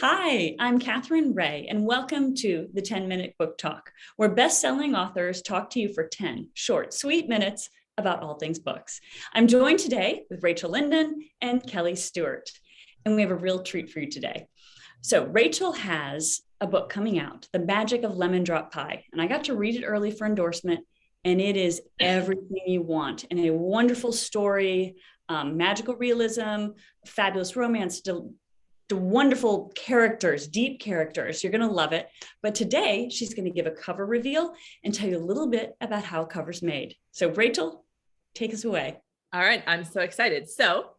Hi, I'm Katherine Reay, and welcome to the 10-Minute Book Talk, where best-selling authors talk to you for 10 short, sweet minutes about all things books. I'm joined today with Rachel Linden and Kelli Stuart, and we have a real treat for you today. So Rachel has a book coming out, The Magic of Lemon Drop Pie, and I got to read it early for endorsement, and it is everything you want in a wonderful story, magical realism, fabulous romance, the wonderful characters, deep characters. You're going to love it. But today, she's going to give a cover reveal and tell you a little bit about how a cover's made. So Rachel, take us away. All right, I'm so excited. So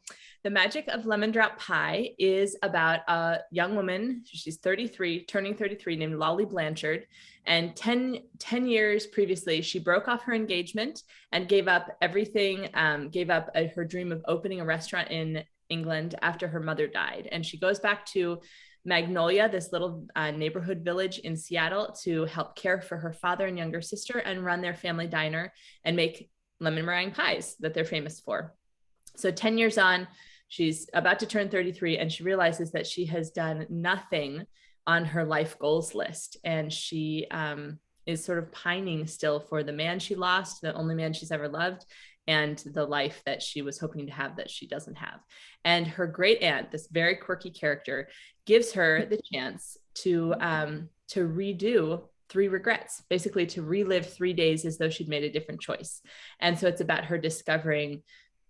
The Magic of Lemon Drop Pie is about a young woman. She's 33, turning 33, named Lolly Blanchard. And 10 years previously, she broke off her engagement and gave up everything, gave up her dream of opening a restaurant in England after her mother died. And she goes back to Magnolia, this little neighborhood village in Seattle, to help care for her father and younger sister and run their family diner and make lemon meringue pies that they're famous for. So 10 years on, she's about to turn 33 and she realizes that she has done nothing on her life goals list. And she is sort of pining still for the man she lost, the only man she's ever loved, and the life that she was hoping to have that she doesn't have. And her great aunt, this very quirky character, gives her the chance to redo 3 regrets, basically to relive 3 days as though she'd made a different choice. And so it's about her discovering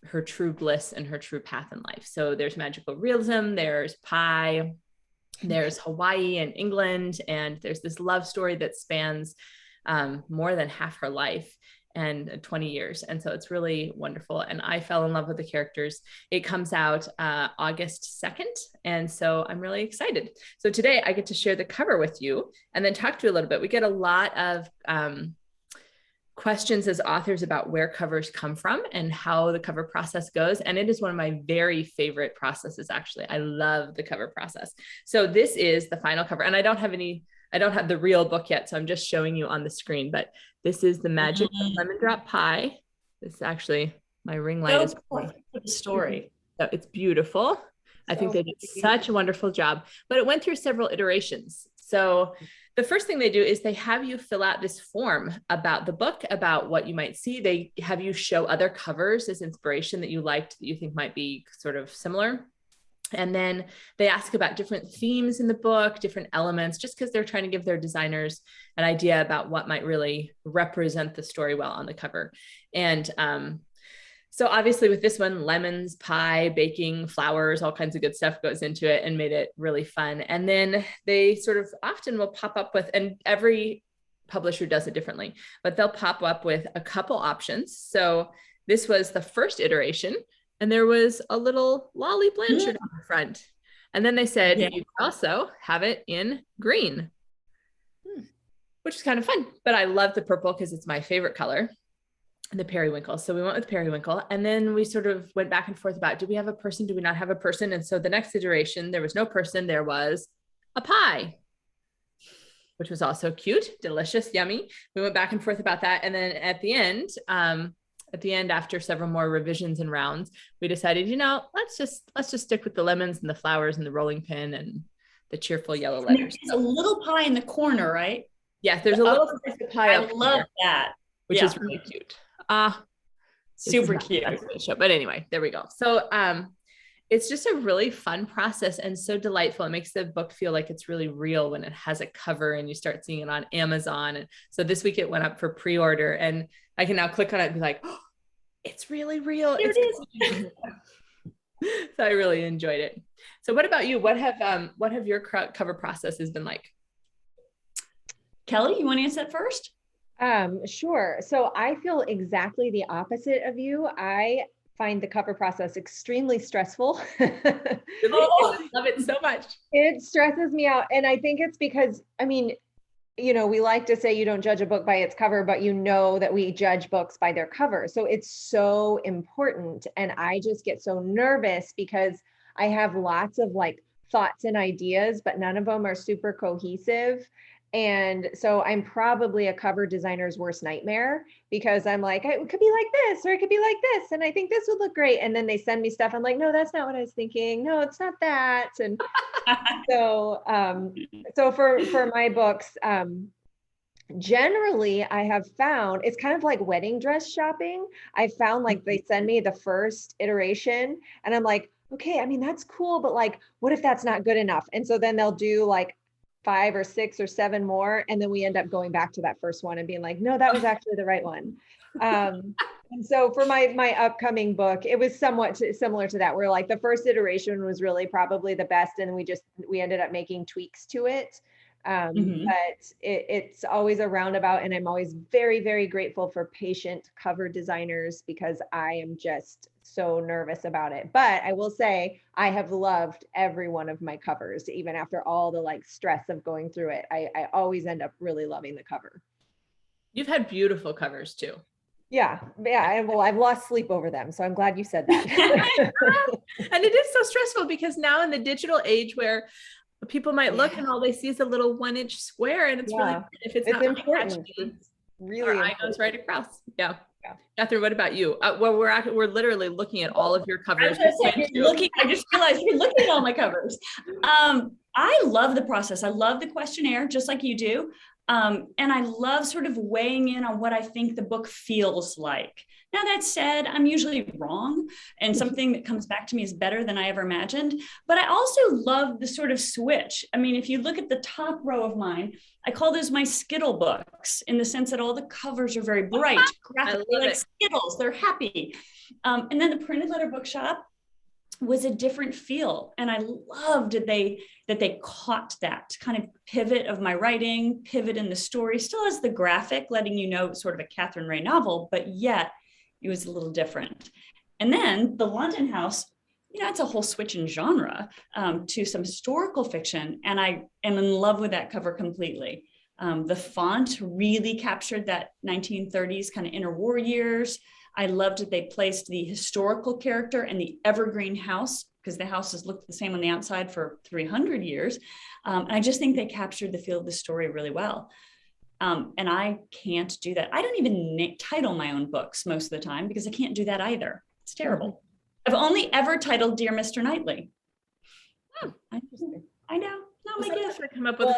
her true bliss and her true path in life. So there's magical realism, there's pie, there's Hawaii and England, and there's this love story that spans more than half her life and 20 years. And so it's really wonderful. And I fell in love with the characters. It comes out August 2nd. And so I'm really excited. So today I get to share the cover with you and then talk to you a little bit. We get a lot of questions as authors about where covers come from and how the cover process goes. And it is one of my very favorite processes, actually. I love the cover process. So this is the final cover. And I don't have the real book yet, so I'm just showing you on the screen, but this is The Magic of Lemon Drop Pie. This is actually, my ring light is for the story. So it's beautiful. I think they did such a wonderful job, but it went through several iterations. So the first thing they do is they have you fill out this form about the book, about what you might see. They have you show other covers as inspiration that you liked, that you think might be sort of similar. And then they ask about different themes in the book, different elements, just because they're trying to give their designers an idea about what might really represent the story well on the cover. And so obviously with this one, lemons, pie, baking, flowers, all kinds of good stuff goes into it and made it really fun. And then they sort of often will pop up with, and every publisher does it differently, but they'll pop up with a couple options. So this was the first iteration, and there was a little Lolly Blanchard on the front. And then they said, you can also have it in green, which is kind of fun. But I love the purple because it's my favorite color, the periwinkle. So we went with periwinkle. And then we sort of went back and forth about, do we have a person? Do we not have a person? And so the next iteration, there was no person. There was a pie, which was also cute, delicious, yummy. We went back and forth about that. And then at the end, after several more revisions and rounds, we decided, let's just stick with the lemons and the flowers and the rolling pin and the cheerful yellow letters. There's a little pie in the corner, right? Yes, there's a little pie. I love that. Which is really cute. Super cute. But anyway, there we go. So it's just a really fun process and so delightful. It makes the book feel like it's really real when it has a cover and you start seeing it on Amazon. And so this week it went up for pre-order, and I can now click on it and be like, oh, it's really real. Here it is. So I really enjoyed it. So what about you? What have your cover processes been like? Kelli, you want to answer that first? Sure. So I feel exactly the opposite of you. I find the cover process extremely stressful. I love it so much. It stresses me out. And I think it's because, we like to say you don't judge a book by its cover, but that we judge books by their cover. So it's so important. And I just get so nervous because I have lots of thoughts and ideas, but none of them are super cohesive. And so I'm probably a cover designer's worst nightmare, because I'm like, it could be like this, or it could be like this. And I think this would look great. And then they send me stuff. I'm like, no, that's not what I was thinking. No, it's not that. And so, so for my books, generally I have found it's kind of like wedding dress shopping. I found like they send me the first iteration and I'm like, okay, I mean, that's cool, but like, what if that's not good enough? And so then they'll do like 5 or 6 or 7 more. And then we end up going back to that first one and being like, no, that was actually the right one. And so for my upcoming book, it was somewhat similar to that, where like the first iteration was really probably the best. And we ended up making tweaks to it. But it's always a roundabout, and I'm always very, very grateful for patient cover designers, because I am just so nervous about it. But I will say I have loved every one of my covers, even after all the like stress of going through it. I always end up really loving the cover. You've had beautiful covers too. Yeah. Well, I've lost sleep over them, so I'm glad you said that. And it is so stressful, because now in the digital age where people might look and all they see is a little 1-inch square, and it's really, if it's not important, it's really our eye goes right across. Yeah. Katherine, what about you? Well, we're literally looking at all of your covers. I just realized you're looking at all my covers. I love the process. I love the questionnaire, just like you do. And I love sort of weighing in on what I think the book feels like. Now, that said, I'm usually wrong, and something that comes back to me is better than I ever imagined. But I also love the sort of switch. I mean, if you look at the top row of mine, I call those my Skittle books, in the sense that all the covers are very bright, graphic, like Skittles, they're happy. And then the Printed Letter Bookshop was a different feel. And I loved that they caught that kind of pivot of my writing, pivot in the story, still has the graphic, letting you know it's sort of a Katherine Reay novel, but yet it was a little different. And then the London House, it's a whole switch in genre to some historical fiction. And I am in love with that cover completely. The font really captured that 1930s kind of interwar years. I loved that they placed the historical character and the evergreen house, because the houses looked the same on the outside for 300 years. I just think they captured the feel of the story really well. And I can't do that. I don't even title my own books most of the time, because I can't do that either. It's terrible. I've only ever titled Dear Mr. Knightley. I know. Not my gift. Come up with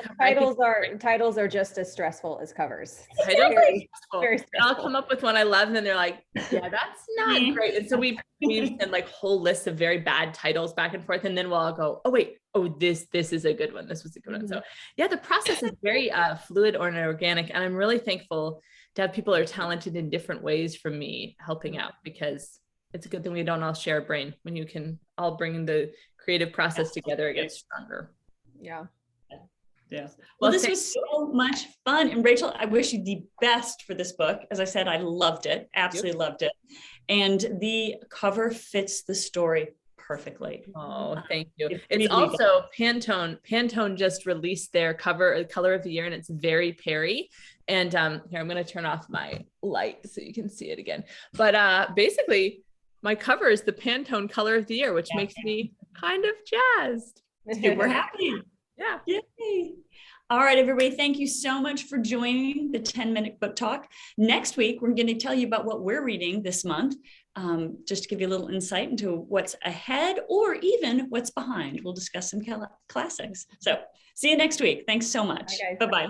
titles are just as stressful as covers. Very stressful. I'll come up with one I love, and then they're like, yeah, that's not great. And so we send like whole lists of very bad titles back and forth, and then we'll all go, this is a good one. This was a good one. So yeah, the process is very fluid and organic, and I'm really thankful to have people who are talented in different ways from me helping out, because it's a good thing we don't all share a brain. When you can all bring the creative process together, it gets stronger. Yeah. Well, this was so much fun. And Rachel, I wish you the best for this book. As I said, I loved it. Absolutely loved it. And the cover fits the story perfectly. Oh, thank you. It's also Pantone. Pantone just released their color of the year, and it's very Perry. And here, I'm going to turn off my light so you can see it again. But basically, my cover is the Pantone color of the year, which makes me kind of jazzed. We're happy. Yeah. Yay. All right, everybody. Thank you so much for joining the 10-minute book talk. Next week, we're going to tell you about what we're reading this month, just to give you a little insight into what's ahead or even what's behind. We'll discuss some classics. So see you next week. Thanks so much. Bye-bye.